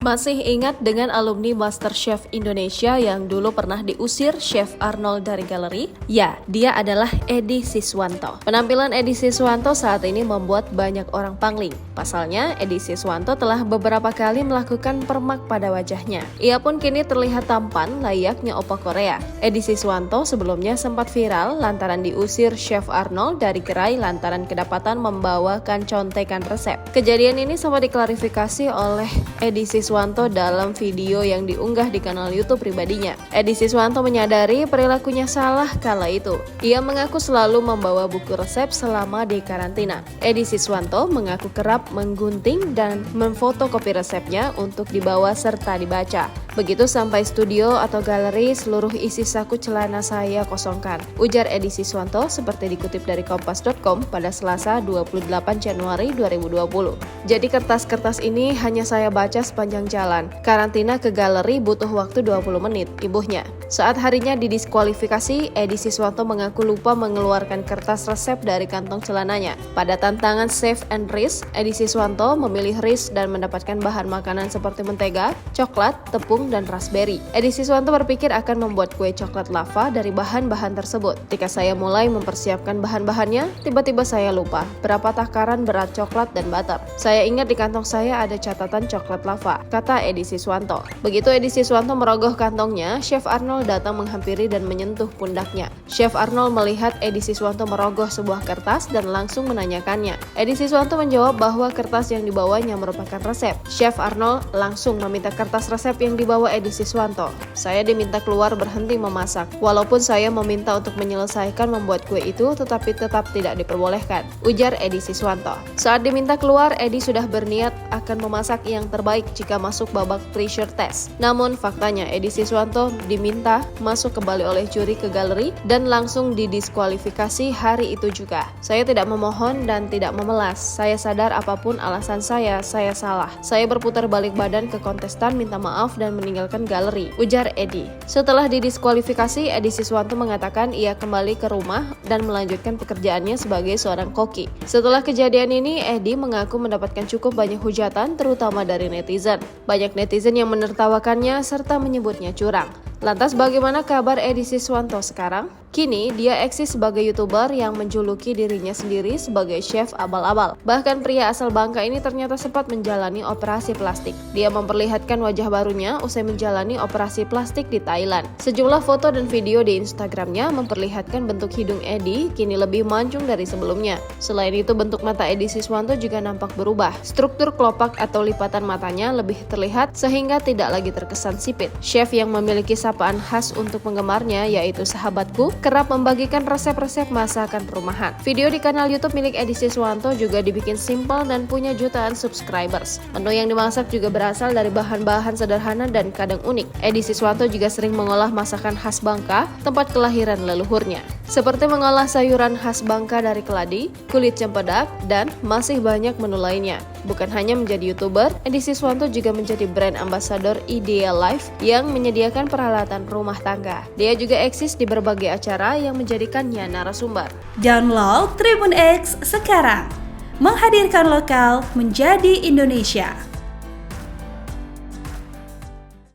Masih ingat dengan alumni MasterChef Indonesia yang dulu pernah diusir Chef Arnold dari galeri? Ya, dia adalah Edi Siswanto. Penampilan Edi Siswanto saat ini membuat banyak orang pangling. Pasalnya, Edi Siswanto telah beberapa kali melakukan permak pada wajahnya. Ia pun kini terlihat tampan layaknya opa Korea. Edi Siswanto sebelumnya sempat viral lantaran diusir Chef Arnold dari gerai lantaran kedapatan membawakan contekan resep. Kejadian ini sempat diklarifikasi oleh Edi Siswanto dalam video yang diunggah di kanal YouTube pribadinya. Edi Siswanto menyadari perilakunya salah kala itu. Ia mengaku selalu membawa buku resep selama di karantina. Edi Siswanto mengaku kerap menggunting dan memfotokopi resepnya untuk dibawa serta dibaca. Begitu sampai studio atau galeri, seluruh isi saku celana saya kosongkan, ujar Edi Siswanto seperti dikutip dari kompas.com pada Selasa 28 Januari 2020. Jadi kertas-kertas ini hanya saya baca sepanjang jalan. Karantina ke galeri butuh waktu 20 menit, ibuhnya. Saat harinya didiskualifikasi, Edi Siswanto mengaku lupa mengeluarkan kertas resep dari kantong celananya. Pada tantangan Save and Risk, Edi Siswanto memilih risk dan mendapatkan bahan makanan seperti mentega, coklat, tepung, dan raspberry. Edi Siswanto berpikir akan membuat kue coklat lava dari bahan-bahan tersebut. Ketika saya mulai mempersiapkan bahan-bahannya, tiba-tiba saya lupa berapa takaran berat coklat dan butter. Saya ingat di kantong saya ada catatan coklat lava, kata Edi Siswanto. Begitu Edi Siswanto merogoh kantongnya, Chef Arnold datang menghampiri dan menyentuh pundaknya. Chef Arnold melihat Edi Siswanto merogoh sebuah kertas dan langsung menanyakannya. Edi Siswanto menjawab bahwa kertas yang dibawanya merupakan resep. Chef Arnold langsung meminta kertas resep yang dibawa Edi Siswanto. Saya diminta keluar berhenti memasak. Walaupun saya meminta untuk menyelesaikan membuat kue itu, tetapi tetap tidak diperbolehkan, ujar Edi Siswanto. Saat diminta keluar, Edi sudah berniat akan memasak yang terbaik jika masuk babak pressure test. Namun faktanya Edi Siswanto diminta masuk kembali oleh juri ke galeri dan langsung didiskualifikasi hari itu juga. Saya tidak memohon dan tidak memelas. Saya sadar apapun alasan saya salah. Saya berputar balik badan ke kontestan, minta maaf dan meninggalkan galeri, ujar Edi. Setelah didiskualifikasi, Edi Siswanto mengatakan ia kembali ke rumah dan melanjutkan pekerjaannya sebagai seorang koki. Setelah kejadian ini, Edi mengaku mendapatkan cukup banyak hujatan terutama dari netizen. Banyak netizen yang menertawakannya serta menyebutnya curang. Lantas bagaimana kabar Edi Siswanto sekarang? Kini dia eksis sebagai YouTuber yang menjuluki dirinya sendiri sebagai chef abal-abal. Bahkan pria asal Bangka ini ternyata sempat menjalani operasi plastik. Dia memperlihatkan wajah barunya usai menjalani operasi plastik di Thailand. Sejumlah foto dan video di Instagramnya memperlihatkan bentuk hidung Edi kini lebih mancung dari sebelumnya. Selain itu, bentuk mata Edi Siswanto juga nampak berubah. Struktur kelopak atau lipatan matanya lebih terlihat sehingga tidak lagi terkesan sipit. Chef yang memiliki sapaan khas untuk penggemarnya, yaitu Sahabatku, kerap membagikan resep-resep masakan rumahan. Video di kanal YouTube milik Edi Siswanto juga dibikin simpel dan punya jutaan subscribers. Menu yang dimasak juga berasal dari bahan-bahan sederhana dan kadang unik. Edi Siswanto juga sering mengolah masakan khas Bangka, tempat kelahiran leluhurnya. Seperti mengolah sayuran khas Bangka dari keladi, kulit cempedak, dan masih banyak menu lainnya. Bukan hanya menjadi YouTuber, Edi Siswanto juga menjadi brand ambassador Ideal Life yang menyediakan peralatan rumah tangga. Dia juga eksis di berbagai acara yang menjadikannya narasumber. Download Tribun X sekarang, menghadirkan lokal menjadi Indonesia.